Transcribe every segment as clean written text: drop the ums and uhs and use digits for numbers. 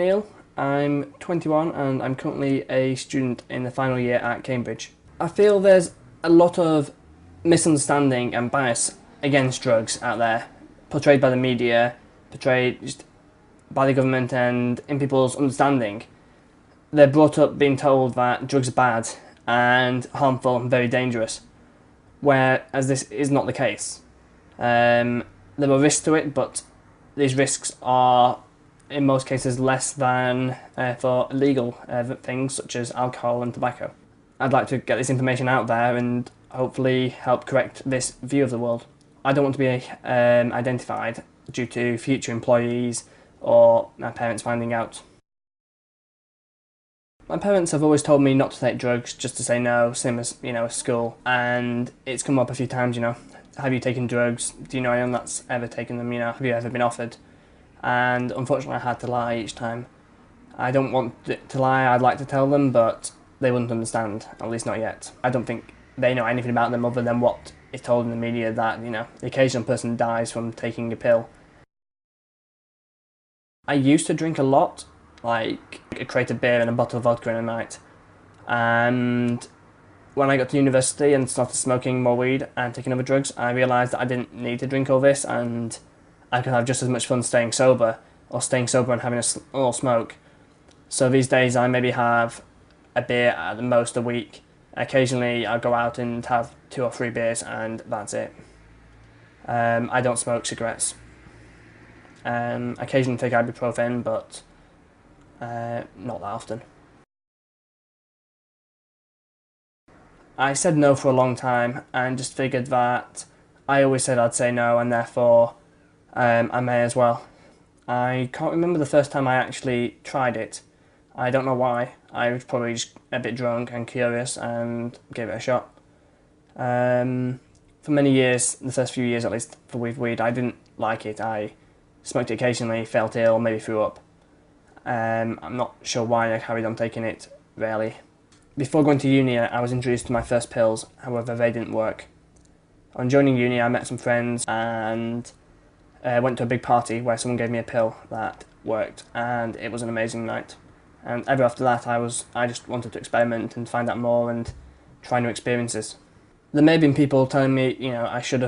Neil. I'm 21 and I'm currently a student in the final year at Cambridge. I feel there's a lot of misunderstanding and bias against drugs out there, portrayed by the media, portrayed just by the government and in people's understanding. They're brought up being told that drugs are bad and harmful and very dangerous, whereas this is not the case. There are risks to it, but these risks are in most cases less than for illegal things such as alcohol and tobacco. I'd like to get this information out there and hopefully help correct this view of the world. I don't want to be identified due to future employees or my parents finding out. My parents have always told me not to take drugs, just to say no, same as, school. And it's come up a few times, have you taken drugs? Do you know anyone that's ever taken them, have you ever been offered? And unfortunately I had to lie each time. I don't want to lie, I'd like to tell them, but they wouldn't understand, at least not yet. I don't think they know anything about them other than what is told in the media that, the occasional person dies from taking a pill. I used to drink a lot, like a crate of beer and a bottle of vodka in a night. And when I got to university and started smoking more weed and taking other drugs, I realised that I didn't need to drink all this and I could have just as much fun staying sober or staying sober and having a little smoke. So these days I maybe have a beer at the most a week. Occasionally I'll go out and have 2 or 3 beers and that's it. I don't smoke cigarettes. Occasionally take ibuprofen, but not that often. I said no for a long time and just figured that I always said I'd say no and therefore I may as well. I can't remember the first time I actually tried it. I don't know why. I was probably just a bit drunk and curious and gave it a shot. For many years, the first few years at least, for weed, I didn't like it. I smoked it occasionally, felt ill, maybe threw up. I'm not sure why I carried on taking it, rarely. Before going to uni, I was introduced to my first pills, however they didn't work. On joining uni, I met some friends and went to a big party where someone gave me a pill that worked, and it was an amazing night. And ever after that, I just wanted to experiment and find out more and try new experiences. There may have been people telling me, I should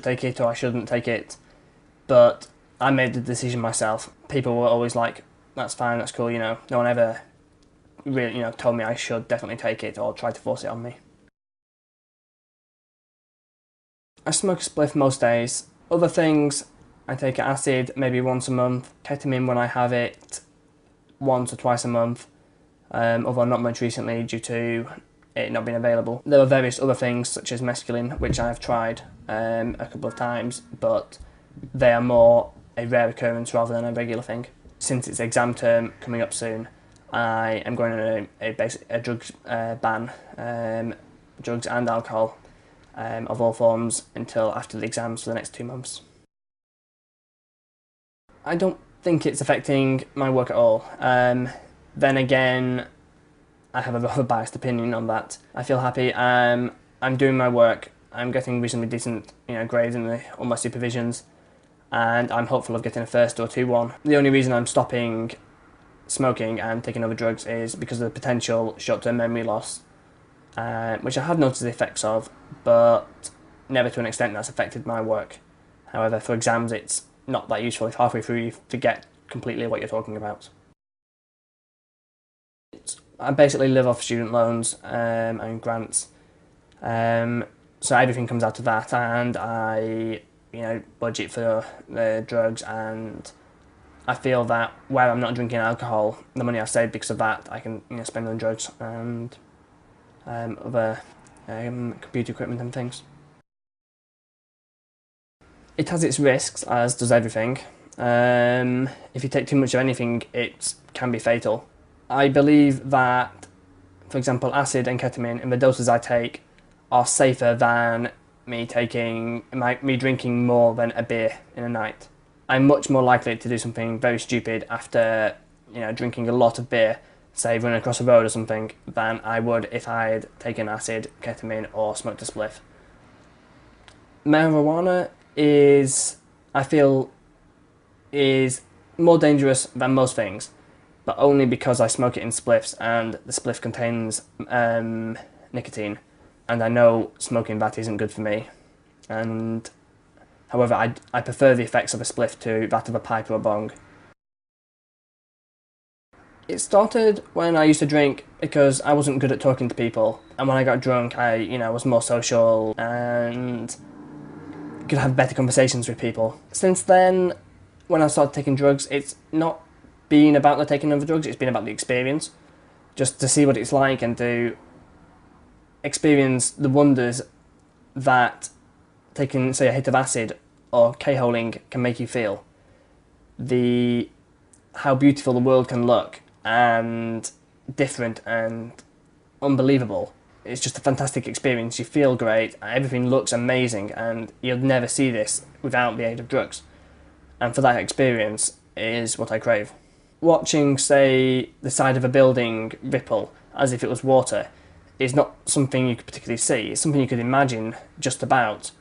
take it or I shouldn't take it, but I made the decision myself. People were always like, that's fine, that's cool, no one ever really, told me I should definitely take it or try to force it on me. I smoke a spliff most days. Other things, I take acid maybe once a month, ketamine when I have it once or twice a month, although not much recently due to it not being available. There are various other things such as mescaline, which I have tried a couple of times, but they are more a rare occurrence rather than a regular thing. Since it's exam term coming up soon, I am going on a drugs ban, drugs and alcohol of all forms until after the exams for the next 2 months. I don't think it's affecting my work at all. Then again, I have a rather biased opinion on that. I feel happy. I'm doing my work. I'm getting reasonably decent, grades in all my supervisions, and I'm hopeful of getting a first or 2-1. The only reason I'm stopping smoking and taking other drugs is because of the potential short-term memory loss, which I have noticed the effects of, but never to an extent that's affected my work. However, for exams, it's not that useful if halfway through you forget completely what you're talking about. I basically live off student loans and grants, so everything comes out of that, and I budget for the drugs, and I feel that where I'm not drinking alcohol, the money I've saved because of that, I can spend on drugs and other computer equipment and things. It has its risks, as does everything. If you take too much of anything, it can be fatal. I believe that, for example, acid and ketamine, in the doses I take, are safer than me drinking more than a beer in a night. I'm much more likely to do something very stupid after, drinking a lot of beer, say running across a road or something, than I would if I had taken acid, ketamine, or smoked a spliff. Marijuana I feel, is more dangerous than most things. but only because I smoke it in spliffs and the spliff contains nicotine, and I know smoking that isn't good for me. And however, I prefer the effects of a spliff to that of a pipe or a bong. It started when I used to drink because I wasn't good at talking to people, and when I got drunk, I was more social and could have better conversations with people. Since then, when I started taking drugs, it's not been about the taking of the drugs, it's been about the experience. Just to see what it's like and to experience the wonders that taking, say, a hit of acid or K-holing can make you feel. How beautiful the world can look and different and unbelievable. It's just a fantastic experience. You feel great, everything looks amazing, and you'll never see this without the aid of drugs. And for that experience is what I crave. Watching, say, the side of a building ripple as if it was water is not something you could particularly see. It's something you could imagine just about.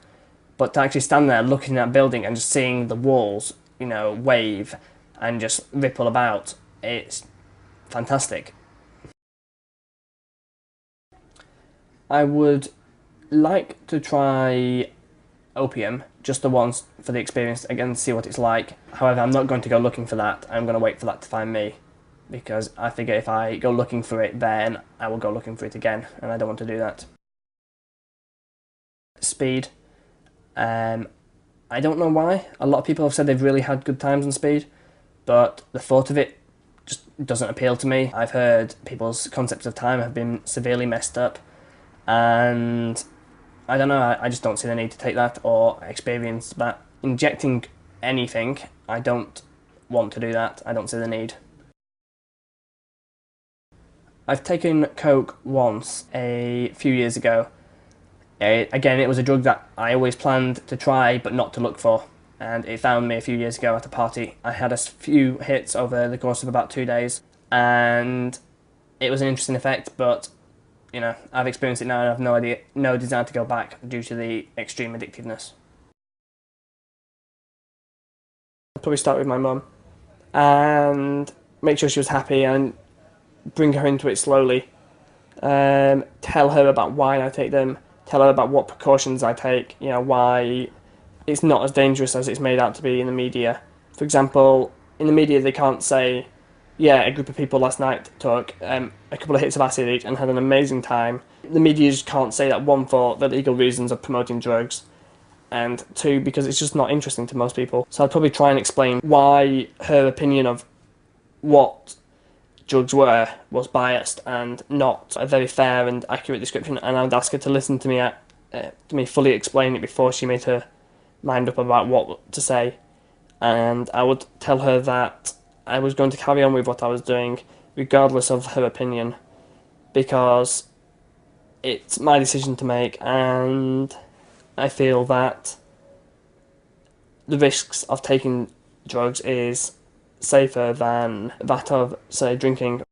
But to actually stand there looking at that building and just seeing the walls, wave and just ripple about, it's fantastic. I would like to try opium, just the once, for the experience, again, see what it's like. However, I'm not going to go looking for that. I'm going to wait for that to find me, because I figure if I go looking for it, then I will go looking for it again, and I don't want to do that. Speed. I don't know why. A lot of people have said they've really had good times on speed, but the thought of it just doesn't appeal to me. I've heard people's concepts of time have been severely messed up, and I don't know, I just don't see the need to take that or experience that. Injecting anything, I don't want to do that. I don't see the need. I've taken coke once, a few years ago. Again, it was a drug that I always planned to try but not to look for, and it found me a few years ago at a party. I had a few hits over the course of about 2 days, and it was an interesting effect, but I've experienced it now and I've no desire to go back due to the extreme addictiveness. I'd probably start with my mum and make sure she was happy and bring her into it slowly. Tell her about why I take them, tell her about what precautions I take, why it's not as dangerous as it's made out to be in the media. For example, in the media they can't say, yeah, a group of people last night took a couple of hits of acid each and had an amazing time. The media just can't say that, one, for the legal reasons of promoting drugs, and two, because it's just not interesting to most people. So I'd probably try and explain why her opinion of what drugs was biased and not a very fair and accurate description, and I'd ask her to listen to me fully explain it before she made her mind up about what to say. And I would tell her that I was going to carry on with what I was doing regardless of her opinion, because it's my decision to make, and I feel that the risks of taking drugs is safer than that of, say, drinking.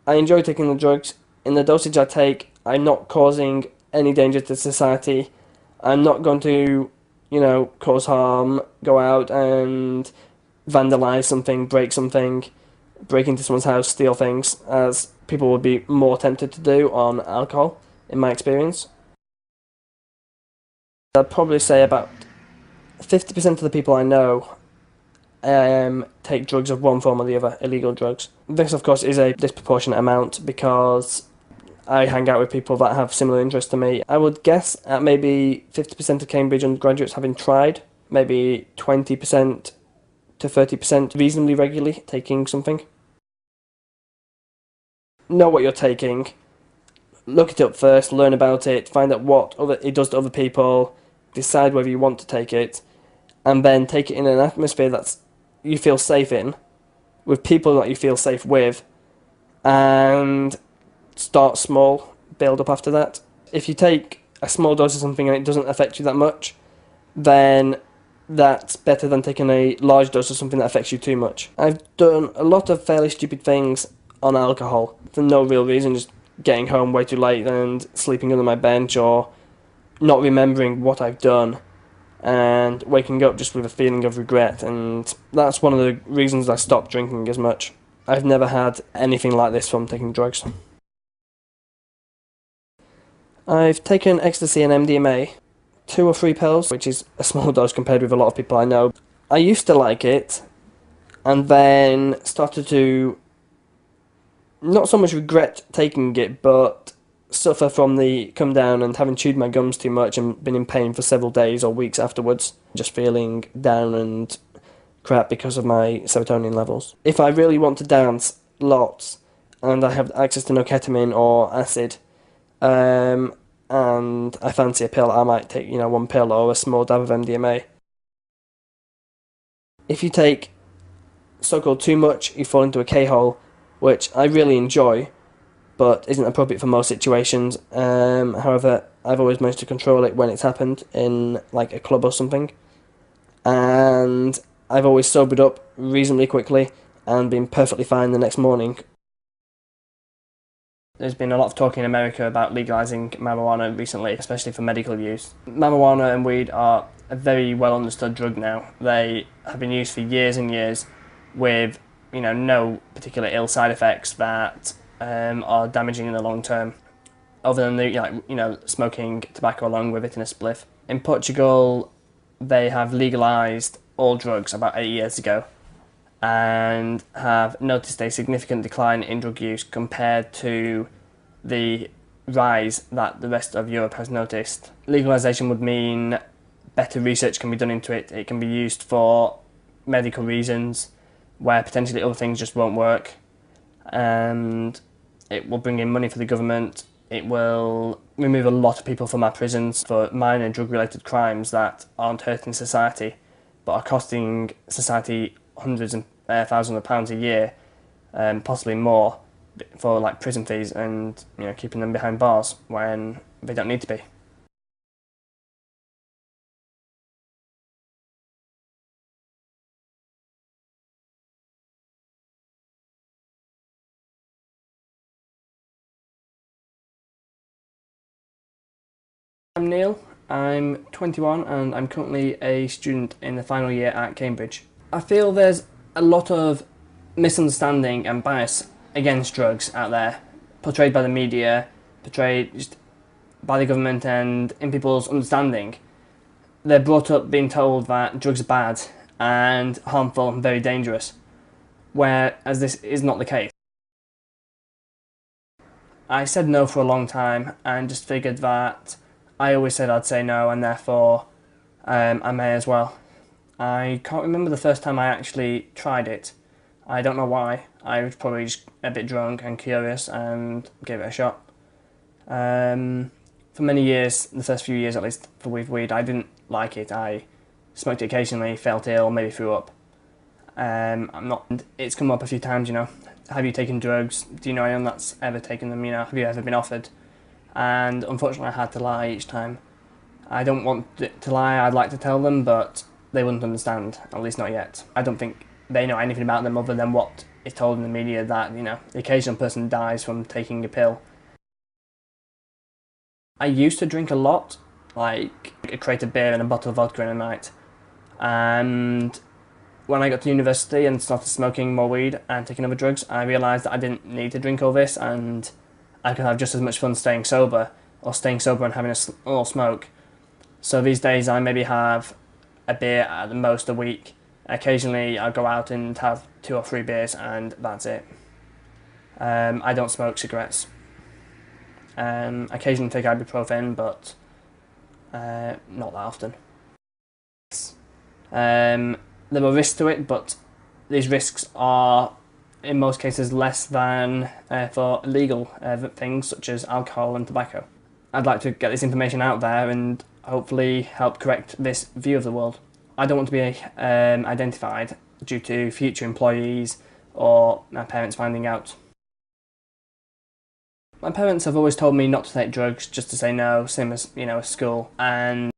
I enjoy taking the drugs. In the dosage I take, I'm not causing any danger to society. I'm not going to, cause harm, go out and vandalise something, break something, break into someone's house, steal things, as people would be more tempted to do on alcohol, in my experience. I'd probably say about 50% of the people I know take drugs of one form or the other, illegal drugs. This, of course, is a disproportionate amount because I hang out with people that have similar interests to me. I would guess at maybe 50% of Cambridge undergraduates having tried, maybe 20% to 30% reasonably regularly taking something. Know what you're taking, look it up first, learn about it, find out what it does to other people, decide whether you want to take it, and then take it in an atmosphere that you feel safe in, with people that you feel safe with, and start small, build up after that. If you take a small dose of something and it doesn't affect you that much, then that's better than taking a large dose of something that affects you too much. I've done a lot of fairly stupid things on alcohol for no real reason, just getting home way too late and sleeping under my bench or not remembering what I've done. and waking up just with a feeling of regret, and that's one of the reasons I stopped drinking as much. I've never had anything like this from taking drugs. I've taken ecstasy and MDMA, 2 or 3 pills, which is a small dose compared with a lot of people I know. I used to like it, and then started to not so much regret taking it, but suffer from the come down and having chewed my gums too much and been in pain for several days or weeks afterwards, just feeling down and crap because of my serotonin levels. If I really want to dance lots and I have access to no ketamine or acid, and I fancy a pill, I might take, 1 pill or a small dab of MDMA. If you take so-called too much, you fall into a K-hole, which I really enjoy, but isn't appropriate for most situations. However, I've always managed to control it when it's happened in like a club or something, and I've always sobered up reasonably quickly and been perfectly fine the next morning. There's been a lot of talk in America about legalising marijuana recently, especially for medical use. Marijuana and weed are a very well understood drug now. They have been used for years and years with no particular ill side effects that are damaging in the long term, other than the smoking tobacco along with it in a spliff. In Portugal, they have legalised all drugs about 8 years ago, and have noticed a significant decline in drug use compared to the rise that the rest of Europe has noticed. Legalisation would mean better research can be done into it. It can be used for medical reasons where potentially other things just won't work, and it will bring in money for the government. It will remove a lot of people from our prisons for minor drug-related crimes that aren't hurting society but are costing society hundreds and thousands of pounds a year, possibly more, for like prison fees and keeping them behind bars when they don't need to be. I'm Neil, I'm 21 and I'm currently a student in the final year at Cambridge. I feel there's a lot of misunderstanding and bias against drugs out there, portrayed by the media, portrayed just by the government and in people's understanding. They're brought up being told that drugs are bad and harmful and very dangerous, whereas this is not the case. I said no for a long time and just figured that I always said I'd say no, and therefore I may as well. I can't remember the first time I actually tried it. I don't know why. I was probably just a bit drunk and curious and gave it a shot. For many years, the first few years at least, for weed, I didn't like it. I smoked it occasionally, felt ill, maybe threw up. I'm not. It's come up a few times, Have you taken drugs? Do you know anyone that's ever taken them? Have you ever been offered? And unfortunately, I had to lie each time. I don't want to lie. I'd like to tell them, but they wouldn't understand. At least not yet. I don't think they know anything about them other than what is told in the media, that the occasional person dies from taking a pill. I used to drink a lot, like a crate of beer and a bottle of vodka in a night. And when I got to university and started smoking more weed and taking other drugs, I realised that I didn't need to drink all this, and I could have just as much fun staying sober, or staying sober and having a little smoke. So these days I maybe have a beer at the most a week. Occasionally I'll go out and have 2 or 3 beers, and that's it. I don't smoke cigarettes. Occasionally take ibuprofen, but not that often. There are risks to it, but these risks are in most cases less than for illegal things such as alcohol and tobacco. I'd like to get this information out there and hopefully help correct this view of the world. I don't want to be identified due to future employees or my parents finding out. My parents have always told me not to take drugs, just to say no, same as school, and